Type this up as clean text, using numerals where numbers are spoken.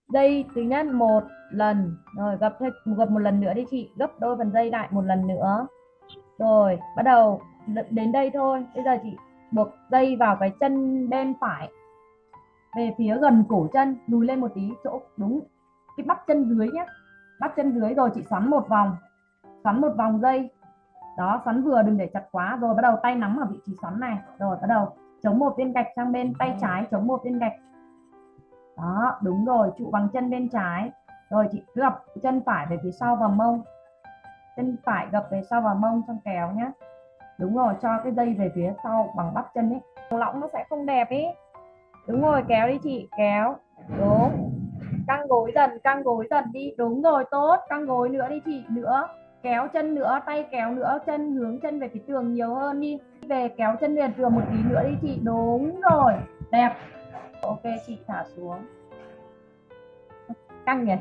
Dây thứ nhất một lần, rồi gập một lần nữa đi chị, gấp đôi phần dây lại một lần nữa. Rồi bắt đầu đến đây thôi. Bây giờ chị buộc dây vào cái chân bên phải, về phía gần cổ chân, lùi lên một tí chỗ đúng cái bắp chân dưới nhé. Bắp chân dưới, rồi chị xoắn một vòng, xoắn một vòng dây. Đó, xoắn vừa, đừng để chặt quá. Rồi bắt đầu tay nắm ở vị trí xoắn này, rồi bắt đầu chống một viên gạch sang bên tay trái, chống một viên gạch. Đó, đúng rồi, trụ bằng chân bên trái. Rồi chị cứ gập chân phải về phía sau vào mông, chân phải gập về sau vào mông xong kéo nhé. Đúng rồi, cho cái dây về phía sau bằng bắp chân ấy, lõng nó sẽ không đẹp ý. Đúng rồi, kéo đi chị, kéo. Đúng, căng gối dần đi. Đúng rồi, tốt, căng gối nữa đi chị, nữa. Kéo chân nữa, tay kéo nữa, chân hướng chân về phía tường nhiều hơn đi. Về kéo chân về tường một tí nữa đi chị. Đúng rồi, đẹp. Ok chị, thả xuống. Căng nhỉ.